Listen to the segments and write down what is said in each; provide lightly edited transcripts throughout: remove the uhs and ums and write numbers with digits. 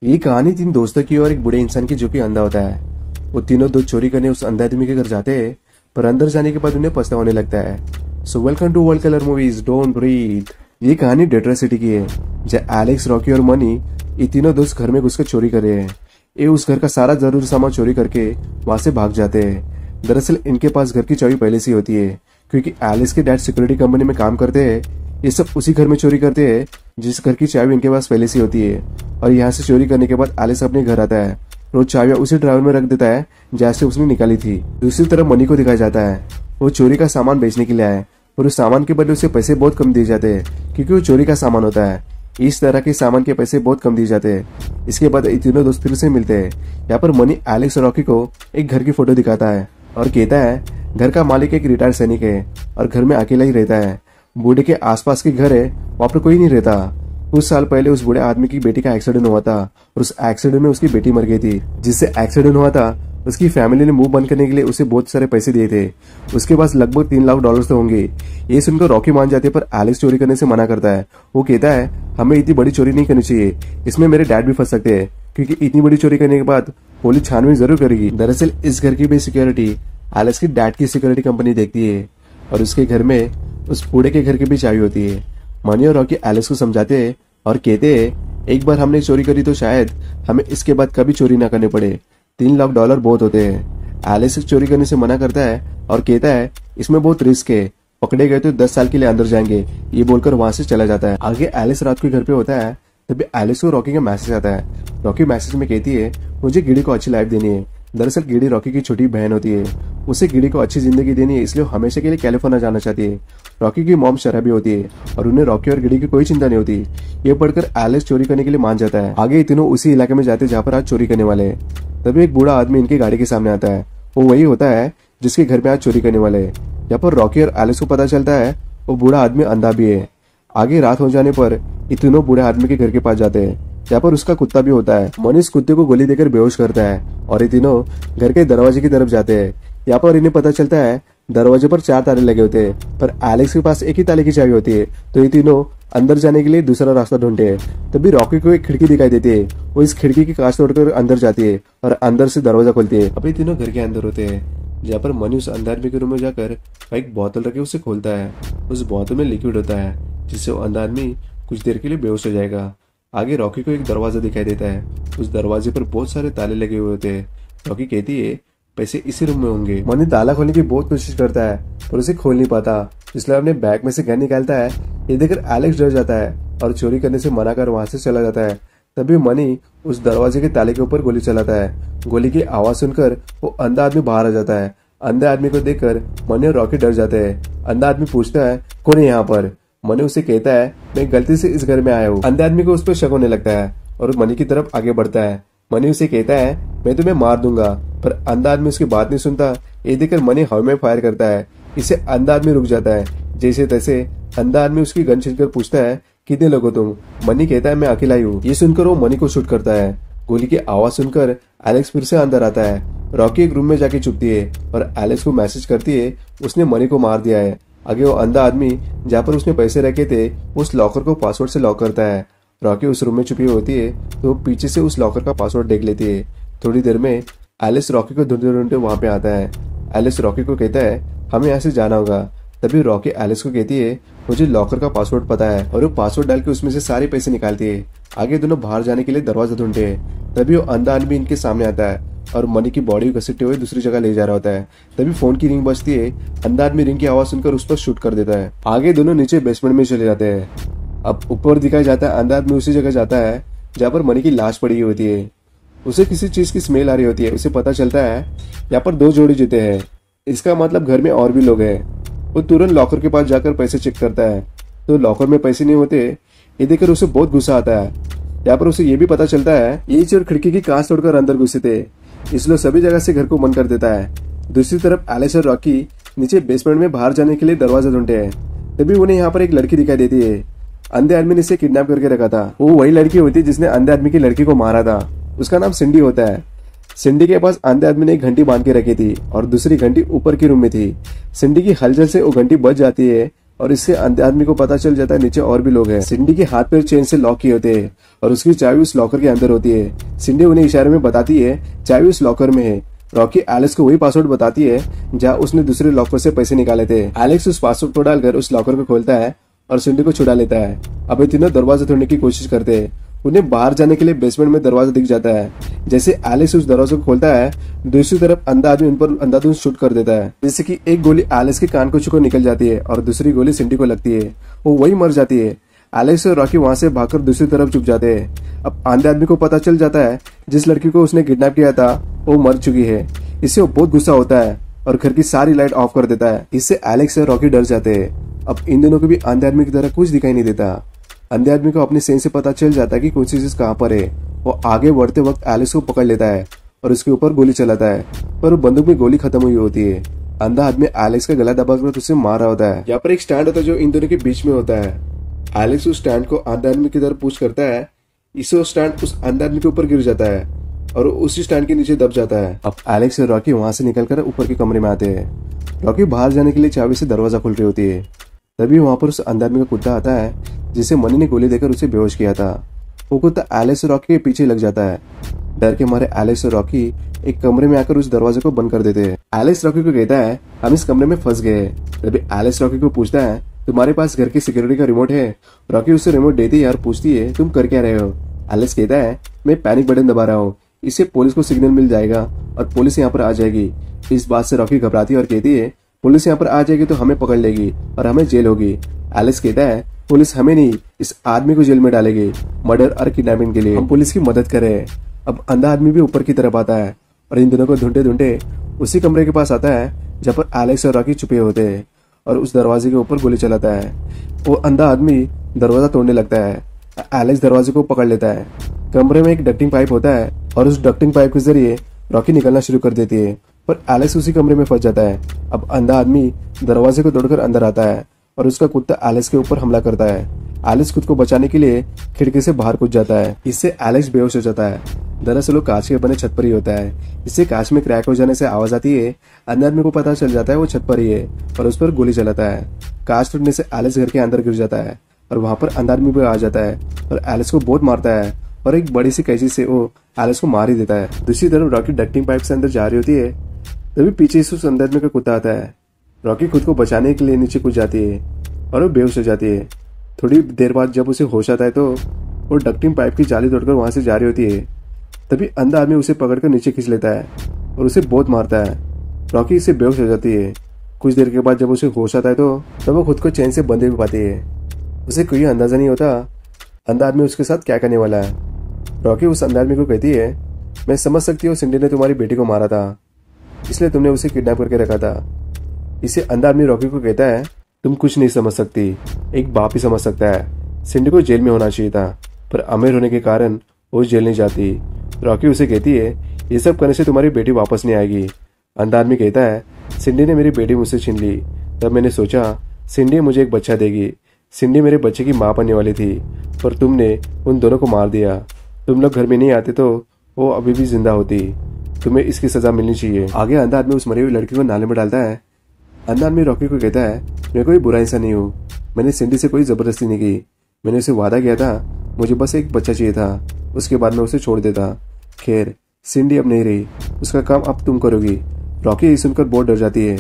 ये कहानी तीन दोस्तों की और एक बूढ़े इंसान की जो कि अंधा होता है। वो तीनों दो चोरी करने उस अंधे आदमी के घर जाते हैं, पर अंदर जाने के बाद उन्हें पछतावा होने लगता है। So welcome to World Colour Movies Don't Breathe. ये कहानी डेट्रॉयट सिटी की है, जहाँ एलेक्स, रॉकी और मनी ये तीनों दोस्त घर में घुसकर चोरी कर रहे हैं। ये उस घर का सारा जरूरी सामान चोरी करके वहां से भाग जाते हैं। दरअसल इनके पास घर की चाबी पहले से होती है, क्योंकि एलेक्स के डैड सिक्योरिटी कंपनी में काम करते हैं। ये सब उसी घर में चोरी करते हैं जिस घर की चाबी इनके पास पहले से होती है। और यहाँ से चोरी करने के बाद एलेक्स अपने घर आता है। रोज चाबियां उसी ड्राइवर में रख देता है जहाँ से उसने निकाली थी। दूसरी तरफ मनी को दिखाया जाता है। वो चोरी का सामान बेचने के लिए आए, और उस सामान के बदले उसे पैसे बहुत कम दिए जाते हैं, क्योंकि वो चोरी का सामान होता है। इस तरह के सामान के पैसे बहुत कम दिए जाते हैं। इसके बाद ये तीनों दोस्त फिर से मिलते हैं। यहाँ पर मनी एलेक्स और रॉकी को एक घर की फोटो दिखाता है और कहता है घर का मालिक एक रिटायर्ड सैनिक है और घर में अकेला ही रहता है। बूढ़े के आसपास के घर है, वहां पर कोई नहीं रहता। कुछ साल पहले उस बूढ़े आदमी की बेटी का एक्सीडेंट हुआ था, और उस एक्सीडेंट में उसकी बेटी मर गई थी। जिससे एक्सीडेंट हुआ था उसकी फैमिली ने मुंह बंद करने के लिए उसे बहुत सारे पैसे दिए थे। उसके पास लगभग $3 लाख तो होंगे। ये सुनकर रॉकी मान जाते, पर एलेक्स चोरी करने से मना करता है। वो कहता है हमें इतनी बड़ी चोरी नहीं करनी चाहिए, इसमें मेरे डैड भी फंस सकते हैं, क्योंकि इतनी बड़ी चोरी करने के बाद पुलिस छानबीन जरूर करेगी। दरअसल इस घर की भी सिक्योरिटी एलेक्स की डैड की सिक्योरिटी कंपनी देखती है, और उसके घर में उस बूढ़े के घर की भी चाबी होती है। मनी और रॉकी एलेक्स को समझाते हैं और कहते हैं एक बार हमने चोरी करी तो शायद हमें इसके बाद कभी चोरी ना करने पड़े। $3 लाख बहुत होते हैं। एलेक्स चोरी करने से मना करता है और कहता है इसमें बहुत रिस्क है, पकड़े गए तो 10 साल के लिए अंदर जाएंगे। ये बोलकर वहां से चला जाता है। आगे एलेक्स रात को घर पे होता है, तभी एलेक्स को रॉकी का मैसेज आता है। रॉकी मैसेज में कहती है मुझे गिडी को अच्छी लाइफ देनी है। दरअसल गिडी रॉकी की छोटी बहन होती है। उसे गिडी को अच्छी जिंदगी देनी है, इसलिए हमेशा के लिए कैलिफोर्निया जाना चाहती है। रॉकी की मॉम शराबी होती है और उन्हें रॉकी और गिडी की कोई चिंता नहीं होती। ये पढ़कर एलेक्स चोरी करने के लिए मान जाता है। आगे तीनों उसी इलाके में जाते जहाँ पर आज चोरी करने वाले हैं। तभी एक बूढ़ा आदमी इनकी गाड़ी के सामने आता है। वो वही होता है जिसके घर में आज चोरी करने वाले है। यहाँ पर रॉकी और एलेक्स को पता चलता है वो बूढ़ा आदमी अंधा भी है। आगे रात हो जाने पर ये तीनों बूढ़े आदमी के घर के पास जाते हैं। यहाँ पर उसका कुत्ता भी होता है। मनीष कुत्ते को गोली देकर बेहोश करता है, और ये तीनों घर के दरवाजे की तरफ जाते हैं। यहाँ पर इन्हें पता चलता है दरवाजे पर 4 ताले लगे होते हैं, पर एलेक्स के पास एक ही ताले की चाबी होती है। तो ये तीनों अंदर जाने के लिए दूसरा रास्ता ढूंढते हैं। तभी रॉकी को एक खिड़की दिखाई देती है। वो इस खिड़की की कांच तोड़कर अंदर जाती है और अंदर से दरवाजा खोलती है। अब ये तीनों घर के अंदर होते हैं, जहाँ पर मनी उस अंधे आदमी के रूम में जाकर एक बोतल रखे उसे खोलता है। उस बोतल में लिक्विड होता है, जिससे वो अंधा आदमी कुछ देर के लिए बेहोश हो जाएगा। आगे रॉकी को एक दरवाजा दिखाई देता है। उस दरवाजे पर बहुत सारे ताले लगे हुए होते हैं। रॉकी कहती है पैसे इसी रूम में होंगे। मनी ताला खोलने की बहुत कोशिश करता है, पर उसे खोल नहीं पाता, इसलिए अपने बैग में से गन निकालता है। ये देखकर एलेक्स डर जाता है और चोरी करने से मना कर वहां से चला जाता है। तभी मनी उस दरवाजे के ताले के ऊपर गोली चलाता है। गोली की आवाज सुनकर वो अंधा आदमी बाहर आ जाता है। अंधे आदमी को देखकर मनी और रॉकी डर जाते हैं। अंधा आदमी पूछता है कौन है यहाँ पर। मनी उसे कहता है मैं गलती से इस घर में आया हूँ। अंधे आदमी को उस पर शक होने लगता है और मनी की तरफ आगे बढ़ता है। मनी उसे कहता है मैं तुम्हें मार दूंगा, पर अंधा आदमी उसकी बात नहीं सुनता। ये देखकर मनी हवा में फायर करता है। इससे अंधा आदमी रुक जाता है। जैसे तैसे अंधा आदमी उसकी गन छीनकर पूछता है कितने लोग हो तुम। मनी कहता है मैं अकेला ही हूँ। ये सुनकर वो मनी को शूट करता है। गोली की आवाज सुनकर एलेक्स फिर से अंदर आता है। रॉकी एक रूम में जाके छुपती है और एलेक्स को मैसेज करती है उसने मनी को मार दिया है। आगे वो अंधा आदमी जहाँ पर उसने पैसे रखे थे उस लॉकर को पासवर्ड से लॉक करता है। रॉकी उस रूम में छुपी होती है, तो वो पीछे से उस लॉकर का पासवर्ड देख लेती है। थोड़ी देर में एलिस रॉकी को ढूंढते ढूंढते वहां पे आता है। एलिस रॉकी को कहता है हमें यहाँ से जाना होगा। तभी रॉकी एलिस को कहती है मुझे लॉकर का पासवर्ड पता है, और वो पासवर्ड डाल के उसमें से सारे पैसे निकालती है। आगे दोनों बाहर जाने के लिए दरवाजा ढूंढते हैं। तभी वो अंधा आदमी इनके सामने आता है और मनी की बॉडी घसीटते हुए दूसरी जगह ले जा रहा होता है। तभी फोन की रिंग बजती है। अंधा आदमी रिंग की आवाज सुनकर उस पर शूट कर देता है। आगे दोनों नीचे बेसमेंट में चले जाते हैं। अब ऊपर दिखाया जाता है अंधा आदमी उसी जगह जाता है जहाँ पर मनी की लाश पड़ी होती है। उसे किसी चीज की स्मेल आ रही होती है। उसे पता चलता है यहाँ पर 2 जोड़ी जूते हैं, इसका मतलब घर में और भी लोग हैं। वो तुरंत लॉकर के पास जाकर पैसे चेक करता है, तो लॉकर में पैसे नहीं होते। ये देखकर उसे बहुत गुस्सा आता है। यहाँ पर उसे ये भी पता चलता है ये चोर खिड़की की कांच तोड़कर अंदर घुसे थे, इसलिए सभी जगह से घर को बंद कर देता है। दूसरी तरफ एलेक्स और रॉकी नीचे बेसमेंट में बाहर जाने के लिए दरवाजा ढूंढते हैं। तभी उन्हें यहाँ पर एक लड़की दिखाई देती है। अंधे आदमी ने इसे किडनैप करके रखा था। वो वही लड़की होती है जिसने अंधे आदमी की लड़की को मारा था। उसका नाम सिंडी होता है। सिंडी के पास अंधे आदमी ने एक घंटी बांध के रखी थी और दूसरी घंटी ऊपर की रूम में थी। सिंडी की हलचल से वो घंटी बज जाती है और इससे अंधे आदमी को पता चल जाता है नीचे और भी लोग हैं। सिंडी के हाथ पैर चेन से लॉक किए होते हैं और उसकी चाबी उस लॉकर के अंदर होती है। सिंडी उन्हें इशारे में बताती है चाबी उस लॉकर में है। रॉकी एलेक्स को वही पासवर्ड बताती है जहाँ उसने दूसरे लॉकर से पैसे निकाले थे। एलेक्स उस पासवर्ड को डालकर उस लॉकर को खोलता है और सिंडी को छुड़ा लेता है। अब ये तीनों दरवाजा तोड़ने की कोशिश करते हैं। उन्हें बाहर जाने के लिए बेसमेंट में दरवाजा दिख जाता है। जैसे एलेक्स उस दरवाजे को खोलता है, दूसरी तरफ अंधा आदमी उन पर अंधाधुंध शूट कर देता है। जैसे कि एक गोली एलेक्स के कान को छूकर निकल जाती है और दूसरी गोली सिंडी को लगती है। वो वही मर जाती है। एलेक्स और रॉकी वहां से भागकर दूसरी तरफ छुप जाते हैं। अब अंधे आदमी को पता चल जाता है जिस लड़की को उसने किडनैप किया था वो मर चुकी है। इससे वो बहुत गुस्सा होता है और घर की सारी लाइट ऑफ कर देता है। इससे एलेक्स और रॉकी डर जाते हैं। अब इन दोनों को भी अंधे आदमी की तरह कुछ दिखाई नहीं देता। अंधे आदमी को अपनी सेंस से पता चल जाता है कि कौन सी चीज कहाँ पर है। वो आगे बढ़ते वक्त एलेक्स को पकड़ लेता है और उसके ऊपर गोली चलाता है, पर वो बंदूक में गोली खत्म हुई होती है। अंधा आदमी एलेक्स का गला दबाकर उसे मार रहा होता है। यहाँ पर एक स्टैंड होता है जो इन दोनों के बीच में होता है। एलेक्स उस स्टैंड को अंधे आदमी की तरफ पुश करता है। इससे वो स्टैंड उस अंधे आदमी के ऊपर गिर जाता है और उसी स्टैंड के नीचे दब जाता है। अब एलेक्स और रॉकी वहां से निकलकर ऊपर के कमरे में आते हैं। रॉकी बाहर जाने के लिए चाबी से दरवाजा खोल रही होती है। तभी वहां पर उस अंधे आदमी का कुत्ता आता है जिसे मनी ने गोली देकर उसे बेहोश किया था। वो कुत्ता एलेक्स और रॉकी के पीछे लग जाता है। डर के मारे एलेक्स और रॉकी एक कमरे में आकर उस दरवाजे को बंद कर देते हैं। एलेक्स रॉकी को कहता है हम इस कमरे में फंस गए। तभी एलेक्स रॉकी को पूछता है तुम्हारे पास घर की सिक्योरिटी का रिमोट है? रॉकी उसे रिमोट देती है और पूछती है तुम कर क्या रहे हो? एलेक्स कहता है मैं पैनिक बटन दबा रहा हूँ, इससे पुलिस को सिग्नल मिल जाएगा और पुलिस यहाँ पर आ जाएगी। इस बात से रॉकी घबराती है और कहती है पुलिस यहाँ पर आ जाएगी तो हमें पकड़ लेगी और हमें जेल होगी। एलेक्स कहता है पुलिस हमें नहीं इस आदमी को जेल में डालेगी मर्डर और किडनैपिंग के लिए। हम पुलिस की मदद करें। अब अंधा आदमी भी ऊपर की तरफ आता है और इन दोनों को ढूंढते ढूंढते उसी कमरे के पास आता है जहाँ पर एलेक्स और रॉकी छुपे होते हैं और उस दरवाजे के ऊपर गोली चलाता है। वो अंधा आदमी दरवाजा तोड़ने लगता है। एलेक्स दरवाजे को पकड़ लेता है। कमरे में एक डक्टिंग पाइप होता है और उस डक्टिंग पाइप के जरिए रॉकी निकलना शुरू कर देती है, पर एलेक्स उसी कमरे में फंस जाता है। अब अंधा आदमी दरवाजे को तोड़कर अंदर आता है और उसका कुत्ता एलेक्स के ऊपर हमला करता है। एलेक्स खुद को बचाने के लिए खिड़की से बाहर कूद जाता है। इससे एलेक्स बेहोश हो जाता है। दरअसल वो कांच के बने छत पर ही होता है। इससे कांच में क्रैक हो जाने से आवाज आती है। अंधे आदमी को पता चल जाता है वो छत पर ही है और उस पर गोली चलाता है। कांच टूटने से एलेक्स घर के अंदर गिर जाता है और वहां पर अंधा आदमी भी आ जाता है और एलेक्स को बहुत मारता है और एक बड़ी सी कैंची से वो एलेक्स को मार ही देता है। दूसरी तरफ रॉकी डक्टिंग पाइप से अंदर जा रही होती है। तभी पीछे से उस अंधे आदमी का कुत्ता आता है। रॉकी खुद को बचाने के लिए नीचे कूद जाती है और वो बेहोश हो जाती है। थोड़ी देर बाद जब उसे होश आता है तो वो डक्टिंग पाइप की जाली तोड़कर वहां से जा रही होती है। तभी अंधा आदमी उसे पकड़कर नीचे खींच लेता है और उसे बहुत मारता है। रॉकी इससे बेहोश हो जाती है। कुछ देर के बाद जब उसे होश आता है तो तब वो खुद को चैन से बंधे भी पाती है। उसे कोई अंदाजा नहीं होता अंधा आदमी उसके साथ क्या करने वाला है। रॉकी उस अंधा आदमी को कहती है मैं समझ सकती हूँ सिंडी ने तुम्हारी बेटी को मारा था, इसलिए तुमने उसे किडनैप करके रखा था। इसे अंधा आदमी रॉकी को कहता है तुम कुछ नहीं समझ सकती, एक बाप ही समझ सकता है। सिंडी को जेल में होना चाहिए था, पर अमीर होने के कारण वो जेल नहीं जाती। रॉकी उसे कहती है ये सब करने से तुम्हारी बेटी वापस नहीं आएगी। अंधा आदमी कहता है सिंडी ने मेरी बेटी मुझसे छीन ली, तब मैंने सोचा सिंडी मुझे एक बच्चा देगी। सिंडी मेरे बच्चे की माँ बनने वाली थी, पर तुमने उन दोनों को मार दिया। तुम लोग घर में नहीं आते तो वो अभी भी जिंदा होती। तुम्हें इसकी सजा मिलनी चाहिए। आगे अंधा आदमी उस मरी हुई लड़की को नाले में डालता है। अंधा आदमी रॉकी को कहता है मैं कोई बुरा इंसान नहीं हूँ, मैंने सिंडी से कोई जबरदस्ती नहीं की। मैंने उसे वादा किया था, मुझे बस एक बच्चा चाहिए था, उसके बाद मैं उसे छोड़ देता। खैर सिंडी अब नहीं रही, उसका काम अब तुम करोगी। रॉकी ये सुनकर बहुत डर जाती है।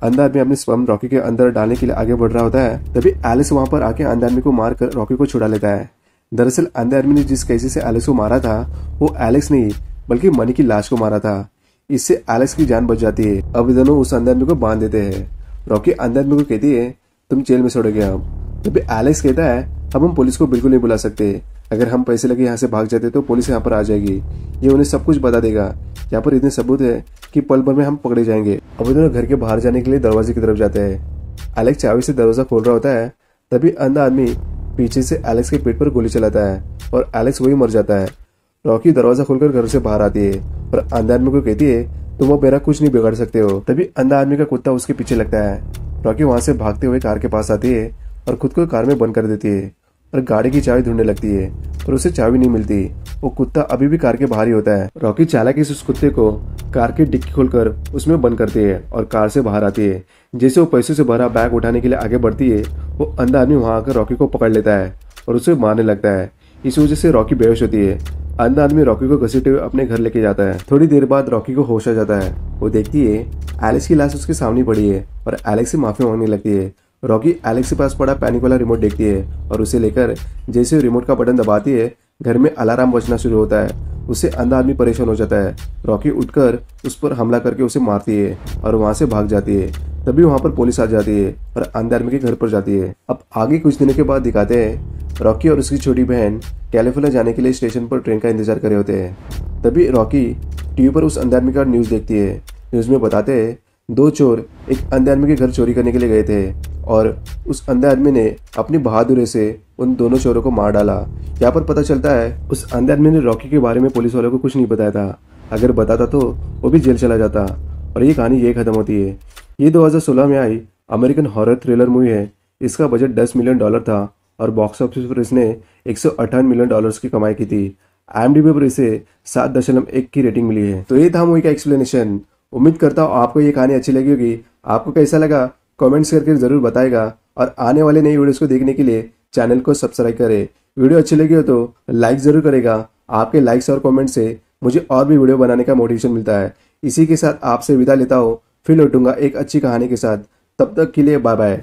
अंधा आदमी अपने स्पर्म रॉकी के अंदर डालने के लिए आगे बढ़ रहा होता है। तभी एलिस वहां पर आके अंधे आदमी को मार कर रॉकी को छुड़ा लेता है। दरअसल अंधे आदमी ने जिस कैसे से एलिस को मारा था वो एलेक्स नहीं बल्कि मनी की लाश को मारा था। इससे एलेक्स की जान बच जाती है। अब दोनों उस अंधे आदमी को बांध देते हैं। रॉकी अंधे आदमी को कहती है तुम जेल में सड़ोगे अब। तभी एलेक्स कहता है अब हम पुलिस को बिल्कुल नहीं बुला सकते, अगर हम पैसे लगे यहाँ से भाग जाते तो पुलिस यहाँ पर आ जाएगी, ये उन्हें सब कुछ बता देगा। यहाँ पर इतने सबूत है कि पल भर में हम पकड़े जाएंगे। अब दोनों घर के बाहर जाने के लिए दरवाजे की तरफ जाते हैं। एलेक्स चाबी से दरवाजा खोल रहा होता है। तभी अंधा आदमी पीछे से एलेक्स के पेट पर गोली चलाता है और एलेक्स वही मर जाता है। रॉकी दरवाजा खोलकर घर से बाहर आती है और अंधा आदमी को कहती है तुम वो मेरा कुछ नहीं बिगाड़ सकते हो। तभी अंधा आदमी का कुत्ता उसके पीछे लगता है। रॉकी वहां से भागते हुए कार के पास आती है और खुद को कार में बंद कर देती है और गाड़ी की चाबी ढूंढने लगती है, पर उसे चाबी नहीं मिलती। वो कुत्ता अभी भी कार के बाहर ही होता है। रॉकी चालाकी से उस कुत्ते को कार की डिक्की खोलकर उसमें बंद करती है और कार से बाहर आती है। जैसे वो पैसों से भरा बैग उठाने के लिए आगे बढ़ती है, वो अंधा आदमी वहां आकर रॉकी को पकड़ लेता है और उसे मारने लगता है। इस वजह से रॉकी बेहोश होती है। अंधा आदमी रॉकी को घसीटते हुए अपने घर लेके जाता है। थोड़ी देर बाद रॉकी को होश आ जाता है। वो देखती है एलेक्स की लाश उसके सामने पड़ी है और एलेक्स से माफी मांगने लगती है। रॉकी एलेक्स के पास पड़ा पैनिक वाला रिमोट देखती है और उसे लेकर जैसे रिमोट का बटन दबाती है, घर में अलार्म बजना शुरू होता है। उससे अंधा आदमी परेशान हो जाता है। रॉकी उठकर उस पर हमला करके उसे मारती है और वहां से भाग जाती है। तभी वहां पर पुलिस आ जाती है और अंधे आदमी के घर पर जाती है। अब आगे कुछ दिनों के बाद दिखाते हैं रॉकी और उसकी छोटी बहन कैलिफोर्निया जाने के लिए स्टेशन पर ट्रेन का इंतजार कर रहे होते हैं। तभी रॉकी टीवी पर उस अंधे आदमी का न्यूज देखती है। न्यूज में बताते हैं 2 चोर एक अंधे आदमी के घर चोरी करने के लिए गए थे और उस अंधे आदमी ने अपनी बहादुरी से उन दोनों चोरों को मार डाला। यहाँ पर पता चलता है उस अंधे आदमी ने रॉकी के बारे में पुलिस वालों को कुछ नहीं बताया था। अगर बताता तो वो भी जेल चला जाता। और ये कहानी ये खत्म होती है। ये 2016 में आई अमेरिकन हॉरर थ्रिलर मूवी है। इसका बजट $10 मिलियन था और बॉक्स ऑफिस पर इसने $158 मिलियन की कमाई की थी। IMDb पर इसे 7.1 की रेटिंग मिली है। तो ये था मूवी का एक्सप्लेनेशन। उम्मीद करता हूँ आपको ये कहानी अच्छी लगी होगी। आपको कैसा लगा कमेंट्स करके जरूर बताएगा और आने वाले नई वीडियोस को देखने के लिए चैनल को सब्सक्राइब करें। वीडियो अच्छी लगी हो तो लाइक जरूर करेगा। आपके लाइक्स और कमेंट से मुझे और भी वीडियो बनाने का मोटिवेशन मिलता है। इसी के साथ आपसे विदा लेता हूँ। फिर लौटूंगा एक अच्छी कहानी के साथ। तब तक के लिए बाय बाय।